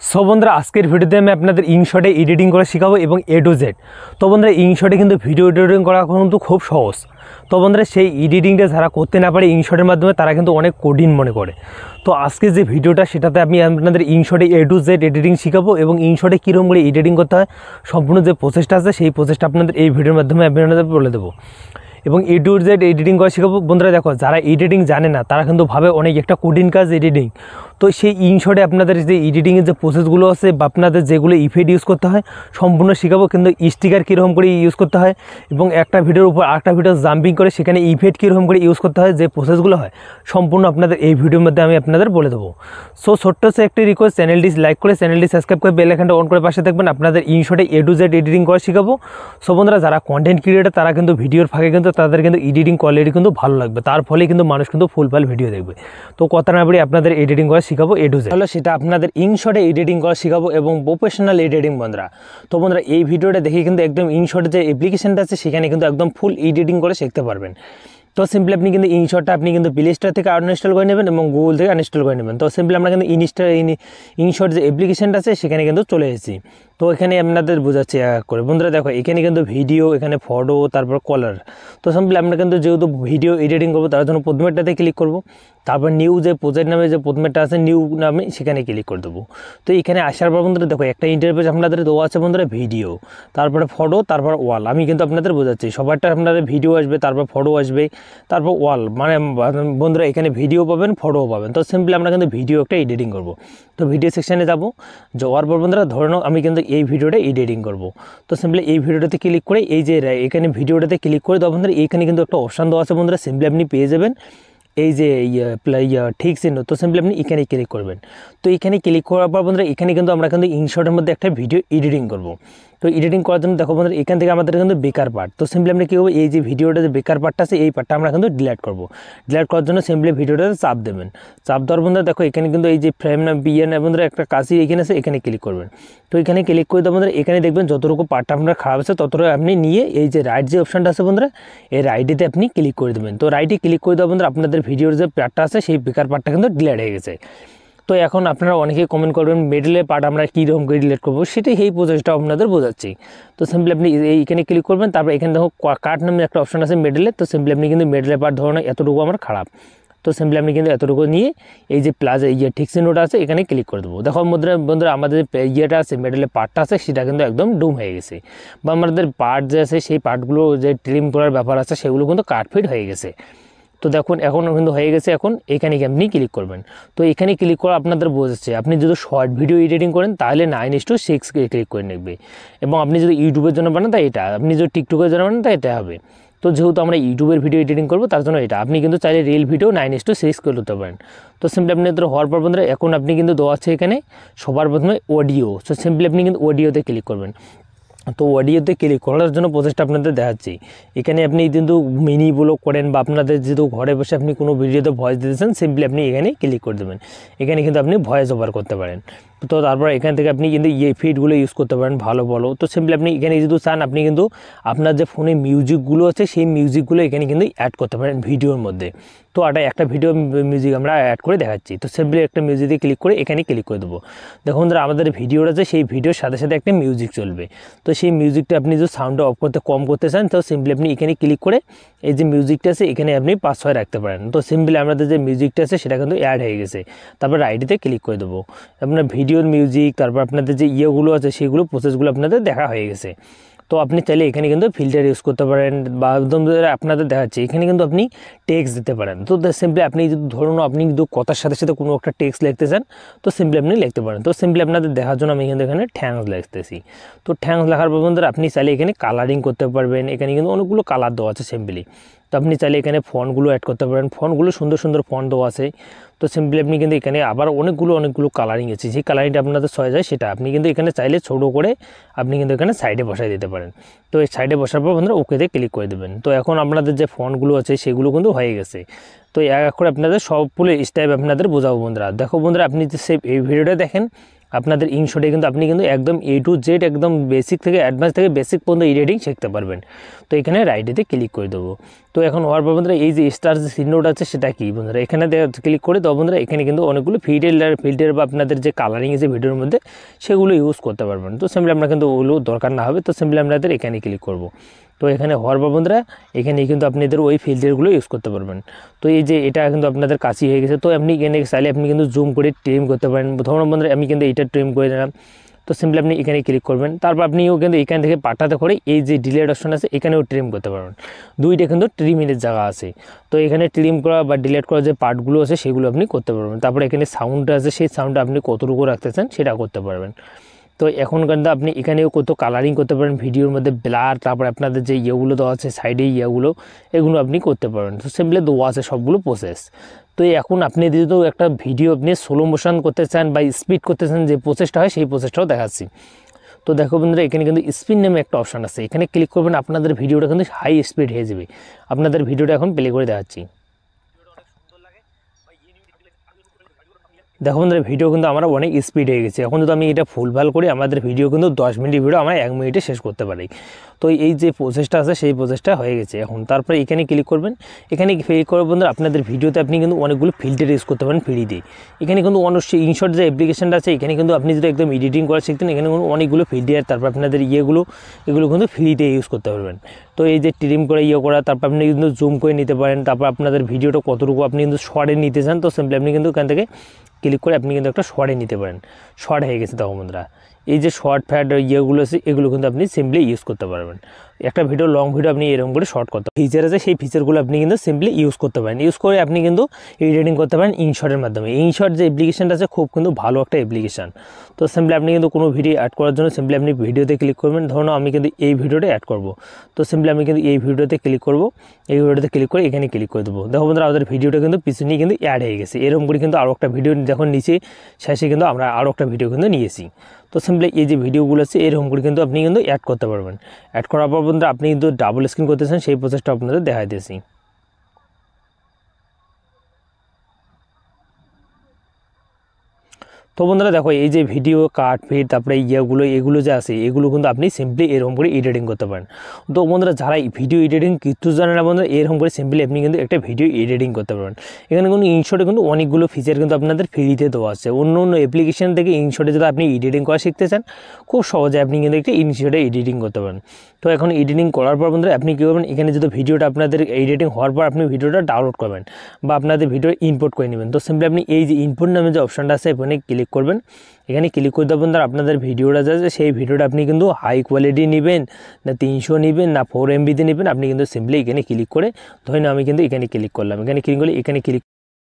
So বন্ধুরা আজকের ভিডিওতে আমি আপনাদের ইনশটে এডিটিং করে শেখাবো এবং এ টু জেড। তো বন্ধুরা ইনশটে কিন্তু ভিডিও এডিটিং করা কিন্তু খুব সহজ। তো বন্ধুরা সেই এডিটিংটা যারা করতে না পারে ইনশটের মাধ্যমে তারা কিন্তু অনেক কঠিন মনে করে। তো আজকে যে ভিডিওটা সেটাতে আমি আপনাদের ইনশটে এ টু জেড এডিটিং শেখাবো এবং ইনশটে কীরকম করে এডিটিং করতে হয় সম্পূর্ণ যে প্রসেসটা আছে সেই প্রসেসটা আপনাদের এই ভিডিওর মাধ্যমে আপনাদের বলে দেবো এবং এ টু জেড এডিটিং করা শেখাবো। বন্ধুরা দেখো, যারা এডিটিং জানে না তারা কিন্তু ভাবে অনেক একটা কঠিন কাজ এডিটিং। তো সেই ইনশটে আপনাদের যে এডিটিংয়ের যে প্রসেসগুলো আছে বা আপনাদের যেগুলো ইফেক্ট ইউজ করতে হয় সম্পূর্ণ শেখাবো, কিন্তু স্টিকার কীরকম করে ইউজ করতে হয় এবং একটা ভিডিওর উপর আরেকটা ভিডিও জাম্পিং করে সেখানে ইফেক্ট কীরকম করে ইউজ করতে হয়, যে প্রসেসগুলো হয় সম্পূর্ণ আপনাদের এই ভিডিওর মধ্যে আমি আপনাদের বলে দেবো। সো ছোট্ট সে একটি রিকোয়েস্ট, চ্যানেলটি লাইক করে চ্যানেলটি সাবস্ক্রাইব করে বেল আইকনটা অন করে পাশে থাকবেন। আপনাদের ইনশটে এ টু জেড এডিটিং করা শেখাবো। সো বন্ধুরা যারা কন্টেন্ট ক্রিয়েটার তারা কিন্তু ভিডিওর ফাঁকে কিন্তু তাদের কিন্তু এডিটিং কোয়ালিটি কিন্তু ভালো লাগবে, তার ফলে কিন্তু মানুষ কিন্তু ফুলফিল ভিডিও দেখবে। তো কথা না বলে আপনাদের এডিটিং করা শেখাবো এ টু জেড, তাহলে সেটা আপনাদের ইনশটে এডিটিং করা শেখাবো এবং প্রফেশনাল এডিটিং। বন্ধুরা তো বন্ধুরা এই ভিডিওটা দেখে কিন্তু একদম ইনশটে যে অ্যাপ্লিকেশনটা আছে সেখানে কিন্তু একদম ফুল এডিটিং করে শিখতে পারবেন। তো সিম্পলি আপনি কিন্তু ইনশটটা আপনি কিন্তু প্লে স্টোর থেকে আনইনস্টল করে নেবেন এবং গুগল থেকে আনইনস্টল করে নেবেন। তো সিম্পলি আমরা কিন্তু ইনশট যে অ্যাপ্লিকেশনটা আছে সেখানে কিন্তু চলে এসেছি। তো এখানে আপনাদের বোঝাচ্ছি এক করে। বন্ধুরা দেখো, এখানে কিন্তু ভিডিও, এখানে ফটো, তারপর কলার। তো সিম্পলি আমরা কিন্তু যেহেতু ভিডিও এডিটিং করবো তার জন্য প্রথমেরটাতে ক্লিক করবো, তারপর নিউ যে প্রজেক্ট নামে যে প্রথমেরটা আছে নিউ নামে সেখানে ক্লিক করে দেবো। তো এখানে আসার পর বন্ধুরা দেখো একটা ইন্টারফেস আপনাদের দেওয়া আছে বন্ধুরা, ভিডিও, তারপরে ফটো, তারপর ওয়াল। আমি কিন্তু আপনাদের বোঝাচ্ছি সবারটা আপনাদের ভিডিও আসবে, তারপর ফটো আসবে, তারপর ওয়াল। মানে বন্ধুরা এখানে ভিডিও পাবেন, ফটোও পাবেন। তো সিম্পলি আমরা কিন্তু ভিডিও একটা এডিটিং করব। তো ভিডিও সেকশানে যাবো, যাওয়ার পর বন্ধুরা ধরে নাও আমি কিন্তু এই ভিডিওটা এডিটিং করব। তো সিম্পলি এই ভিডিওটাতে ক্লিক করে এই যে এখানে ভিডিওটাতে ক্লিক করে দেওয়া বন্ধুরা, এইখানে কিন্তু একটা অপশান দেওয়া আছে বন্ধুরা, সিম্পলি আপনি পেয়ে যাবেন এই যে ঠিক চিহ্ন। তো সিম্পলি আপনি এখানে ক্লিক করবেন। তো এখানে ক্লিক করার পর বন্ধুরা এখানে কিন্তু আমরা কিন্তু ইনশটের মধ্যে একটা ভিডিও এডিটিং করব। তো এডিটিং করার জন্য দেখো বন্ধুরা এখান থেকে আমাদের কিন্তু বেকার পার্ট। তো সিম্পলি আমরা কী করবো, এই যে ভিডিওটা যে বেকার পার্টটা আছে এই পার্টটা আমরা কিন্তু ডিলিট করবো। ডিলিট করার জন্য সিম্পলি ভিডিওটাতে চাপ দেবেন। চাপ দেওয়ার বন্ধুরা দেখো এখানে কিন্তু এই যে ফ্রেম না বিয়ে না বন্ধুরা একটা কাশি এখানে আছে, এখানে ক্লিক করবেন। তো এখানে ক্লিক করে দেওয়া বন্ধুরা এখানে দেখবেন যতটুকু পার্টটা আপনার খারাপ আছে ততটুকু আপনি নিয়ে এই যে রাইট যে অপশানটা আছে বন্ধুরা এই রাইটেতে আপনি ক্লিক করে দেবেন। তো রাইটে ক্লিক করে দেওয়া বন্ধুরা আপনাদের ভিডিওর যে পার্টটা আছে সেই বেকার পার্টটা কিন্তু ডিলিট হয়ে গেছে। তো এখন আপনারা অনেকেই কমেন্ট করবেন মিডলের পার্ট আমরা কীরকম করে ডিলিট করবো, সেটাই এই প্রসেসটা আপনাদের বোঝাচ্ছি। তো সিম্পলি আপনি এইখানে ক্লিক করবেন, তারপর এখানে দেখো কাট নামে একটা অপশান আছে মিডলে। তো সিম্পলি আপনি কিন্তু মিডলের পার্ট ধরনের এতটুকু আমার খারাপ। তো সিম্পলি আপনি কিন্তু এতটুকু নিয়ে এই যে প্লাস ঠিক চিহ্নটা আছে এখানে ক্লিক করে দেবো। দেখো বন্ধুরা আমাদের যে ইয়েটা আছে মিডলের পার্টটা আছে সেটা কিন্তু একদম ডুম হয়ে গেছে, বা আমাদের পার্ট যে আছে সেই পার্টগুলো যে ট্রিম করার ব্যাপার আছে সেগুলো কিন্তু কাটফিট হয়ে গেছে। তো দেখুন এখন কিন্তু হয়ে গেছে। এখন এখানে আপনি ক্লিক করবেন। তো এখানে ক্লিক করে আপনাদের বোঝাচ্ছে আপনি যদি শর্ট ভিডিও এডিটিং করেন তাহলে 9:6 ক্লিক করে নেবে, এবং আপনি যদি ইউটিউবের জন্য বানান তাই এটা, আপনি যদি টিকটকের জন্য বানান তাই এটা হবে। তো যেহেতু আমরা ইউটিউবের ভিডিও এডিটিং করবো তার জন্য এটা, আপনি কিন্তু চাইলে রিল ভিডিও 9:6 করে নিতে পারেন। তো সিম্পলি আপনি এদের হওয়ার পর বন্ধুরা এখন আপনি কিন্তু দেওয়া আছে এখানে সবার প্রথমে অডিও। তো সিম্পলি আপনি কিন্তু অডিওতে ক্লিক করবেন। তো অডিওতে ক্লিক করার জন্য প্রসেসটা আপনাদের দেখাচ্ছি। এখানে আপনি কিন্তু মিনি ব্লগ করেন বা আপনাদের যেহেতু ঘরে বসে আপনি কোনো ভিডিওতে ভয়েস দিতেছেন সিম্পলি আপনি এখানে ক্লিক করে দেবেন। এখানে কিন্তু আপনি ভয়েস ওভার করতে পারেন। তো তারপর এখান থেকে আপনি কিন্তু এই ফিডগুলো ইউজ করতে পারেন ভালো ভালো। তো সিম্পলি আপনি এখানে যদি চান আপনি কিন্তু আপনার যে ফোনে মিউজিকগুলো আছে সেই মিউজিকগুলো এখানে কিন্তু অ্যাড করতে পারেন ভিডিওর মধ্যে। তো একটা ভিডিও মিউজিক আমরা অ্যাড করে দেখাচ্ছি। তো সিম্পলি একটা মিউজিকে ক্লিক করে এখানে ক্লিক করে দেবো। দেখুন ধরো আমাদের ভিডিওটা আছে সেই ভিডিওর সাথে সাথে একটা মিউজিক চলবে। তো সেই মিউজিকটা আপনি যদি সাউন্ডটা অফ করতে কম করতে চান তো সিম্পলি আপনি এখানে ক্লিক করে এই যে মিউজিকটা আছে এখানে আপনি 5-6 রাখতে পারেন। তো সিম্পলি আমাদের যে মিউজিকটা আছে সেটা কিন্তু অ্যাড হয়ে গেছে। তারপর রাইটে ক্লিক করে দেবো। আপনার ভিডিওর মিউজিক, তারপর আপনাদের যে ইয়েগুলো আছে সেগুলো প্রসেসগুলো আপনাদের দেখা হয়ে গেছে। তো আপনি চাইলে এখানে কিন্তু ফিল্টার ইউজ করতে পারেন, বা একদম আপনাদের দেখাচ্ছি এখানে কিন্তু আপনি টেক্সট দিতে পারেন। তো সিম্পলি আপনি যদি ধরুন আপনি কিন্তু কথার সাথে সাথে কোনো একটা টেক্সট লিখতে চান তো সিম্পলি আপনি লিখতে পারেন। তো সিম্পলি আপনাদের দেখার জন্য আমি কিন্তু এখানে থ্যাঙ্কস লিখতেছি। তো থ্যাঙ্কস লেখার পর বন্ধুরা আপনি চাইলে এখানে কালারিং করতে পারবেন। এখানে কিন্তু অনেকগুলো কালার দেওয়া আছে সিম্পলি। তো আপনি চাইলে এখানে ফন্টগুলো অ্যাড করতে পারেন, ফন্টগুলো সুন্দর সুন্দর ফন্ট দেওয়া আছে। তো সিম্পলি আপনি কিন্তু এখানে আবার অনেকগুলো কালারিং আছে, যে কালারিংটা আপনাদের সয়ে যায় সেটা আপনি কিন্তু এখানে চাইলে ছোটো করে আপনি কিন্তু এখানে সাইডে বসাই দিতে পারেন। তো এই সাইডে বসার পর বন্ধুরা ওকেতে ক্লিক করে দেবেন। তো এখন আপনাদের যে ফন্টগুলো আছে সেগুলো কিন্তু হয়ে গেছে। তো এক করে আপনাদের সবগুলো স্টেপ আপনাদের বোঝাবো বন্ধুরা। দেখো বন্ধুরা আপনি যে এই ভিডিওটা দেখেন আপনাদের ইনশটে কিন্তু আপনি কিন্তু একদম এ টু জেড একদম বেসিক থেকে অ্যাডভান্স থেকে বেসিক পর্যন্ত এডিটিং শিখতে পারবেন। তো এখানে রাইটেতে ক্লিক করে দেবো। তো এখন হওয়ার পর বন্ধুরা এই যে স্টার যে চিহ্নটা আছে সেটা কি বন্ধুরা, এখানে ক্লিক করে তো বন্ধুরা এখানে কিন্তু অনেকগুলো ফিল্টার বা আপনাদের যে কালারিং আছে ভিডিওর মধ্যে সেগুলো ইউজ করতে পারবেন। তো সিম্পলি আমরা কিন্তু ওগুলো দরকার না হবে, তো সিম্পলি আপনাদের এখানে ক্লিক করব। তো এখানে হওয়ার পর বন্ধুরা এখানে কিন্তু আপনাদের ওই ফিল্টারগুলো ইউজ করতে পারবেন। তো এই যে এটা কিন্তু আপনাদের কাছেই হয়ে গেছে। তো আপনি এখানে চাইলে আপনি কিন্তু জুম করে ট্রিম করতে পারেন। ধরুন বন্ধুরা আমি কিন্তু এটা ট্রিম করে নিলাম, তো সিম্পলি আপনি এখানে ক্লিক করবেন। তারপর আপনিও কিন্তু এখান থেকে পাঠাতে করে এই যে ডিলেট অপশন আছে এখানেও ট্রিম করতে পারবেন। দুইটা কিন্তু ট্রিমিংয়ের জায়গা আছে। তো এখানে ট্রিম করা বা ডিলেট করা যে পার্টগুলো আছে সেগুলো আপনি করতে পারবেন। তারপর এখানে সাউন্ডটা আছে সেই সাউন্ডটা আপনি কতটুকু রাখতে চান সেটা করতে পারবেন। তো এখন কিন্তু আপনি এখানেও কত কালারিং করতে পারেন ভিডিওর মধ্যে, ব্লার, তারপর আপনাদের যে ইয়েগুলো দেওয়া আছে সাইডে এগুলো আপনি করতে পারবেন। তো সিম্পলি দেওয়া আছে সবগুলো প্রসেস। তো এখন আপনি যদি একটা ভিডিও আপনি স্লো মোশন করতে চান বা স্পিড করতে চান, যে প্রসেসটা হয় সেই প্রসেসটাও দেখাচ্ছি। তো দেখো বন্ধুরা এখানে কিন্তু স্পিড নামে একটা অপশান আছে, এখানে ক্লিক করবেন, আপনাদের ভিডিওটা কিন্তু হাই স্পিড হয়ে যাবে। আপনাদের ভিডিওটা এখন প্লে করে দেখাচ্ছি। দেখো বন্ধুরা ভিডিও কিন্তু আমরা অনেক স্পিড হয়ে গেছে। এখন যদি আমি এটা ফুলভাল করি আমাদের ভিডিও কিন্তু 10 মিনিট ভিডিও আমরা 1 মিনিটে শেষ করতে পারি। তো এই যে প্রসেসটা আছে সেই প্রসেসটা হয়ে গেছে। এখন তারপরে এখানে ক্লিক করবেন, এখানে ক্লিক করে বন্ধুরা আপনাদের ভিডিওতে আপনি কিন্তু অনেকগুলো ফিল্টার ইউজ করতে পারেন ফ্রিতে। এখানে কিন্তু ইনশট যে অ্যাপ্লিকেশনটা আছে এখানে কিন্তু আপনি যদি একদম এডিটিং করা শিখতেন এখানে কিন্তু অনেকগুলো ফিল্টার, তারপর আপনাদের এগুলো কিন্তু ফ্রিতে ইউজ করতে পারবেন। তো এই যে ট্রিম করে করা, তারপর আপনি কিন্তু জুম করে নিতে পারেন, তারপর আপনাদের ভিডিওটা কতটুকু আপনি কিন্তু শর্টে নিতে চান, তো সিম্পলি আপনি কিন্তু এখান থেকে ক্লিক করে আপনি কিন্তু একটা শর্টে নিতে পারেন। শর্ট হয়ে গেছে তখন বন্ধুরা এই যে শর্ট ফ্যাট ইয়েগুলো আছে এগুলো কিন্তু আপনি সিম্পলি ইউজ করতে পারবেন। একটা ভিডিও লং ভিডিও আপনি এরকম করে শর্ট করতে ফিচার আছে সেই ফিচারগুলো আপনি কিন্তু সিম্পলি ইউজ করতে পারেন। ইউজ করে আপনি কিন্তু এডিটিং করতে পারেন ইনশটের মাধ্যমে। ইনশট যে অ্যাপ্লিকেশনটা আছে খুব কিন্তু ভালো একটা অ্যাপ্লিকেশন। তো সিম্পলি আপনি কিন্তু কোনো ভিডিও অ্যাড করার জন্য সিম্পলি আপনি ভিডিওতে ক্লিক করবেন। ধরুন আমি কিন্তু এই ভিডিওটা অ্যাড করব, তো সিম্পলি আমি কিন্তু এই ভিডিওতে ক্লিক করব, এই ভিডিওতে ক্লিক করে এখানে ক্লিক করে দেবো। দেখো বন্ধুরা আমাদের ভিডিওটা কিন্তু পিছনে কিন্তু অ্যাড হয়ে গেছে। এরকম করে কিন্তু আরও একটা ভিডিও যখন নিচে শেষে কিন্তু আমরা আরও একটা ভিডিও কিন্তু নিয়েছি। তো সিম্পলি এই যে ভিডিওগুলো আছে এরকম করে কিন্তু আপনি কিন্তু অ্যাড করতে পারবেন। অ্যাড করার পর বন্ধুরা আপনি কিন্তু ডাবল স্ক্রিন করতেছেন সেই প্রসেসটা আপনাদের দেখাই দিয়েছি। তো বন্ধুরা দেখো এই যে ভিডিও কাট ফিট তারপরে এগুলো যে আছে এগুলো কিন্তু আপনি সিম্পলি এরকম করে এডিটিং করতে পারেন। তো বন্ধুরা যারা ভিডিও এডিটিং কিছু জানে না বন্ধুরা এরকম করে সিম্পলি আপনি কিন্তু একটা ভিডিও এডিটিং করতে পারবেন। এখানে কিন্তু ইনশটে কিন্তু অনেকগুলো ফিচার কিন্তু আপনাদের ফ্রিতে দেওয়া আছে। অন্য অ্যাপ্লিকেশন থেকে ইনশটে যদি আপনি এডিটিং করা শিখতে চান খুব সহজে আপনি কিন্তু একটা ইনশটে এডিটিং করতে পারেন। তো এখন এডিটিং করার পর বন্ধুরা আপনি কী করবেন, এখানে যদি ভিডিওটা আপনাদের এডিটিং হওয়ার পর আপনি ভিডিওটা ডাউনলোড করবেন বা আপনাদের ভিডিও ইনপুট করে নেবেন। তো সিম্পলি আপনি এই যে ইনপুট নামে যে অপশানটা আছে এখানে ক্লিক করবেন। এখানে ক্লিক করে দেবেন ধর আপনাদের ভিডিওটা যাচ্ছে সেই ভিডিওটা আপনি কিন্তু হাই কোয়ালিটি নেবেন না 300 নেবেন না 4 MB নেবেন, আপনি কিন্তু সিম্পলি এখানে ক্লিক করে ধরেন আমি কিন্তু এখানে ক্লিক করলাম। এখানে ক্লিক করলে এখানে ক্লিক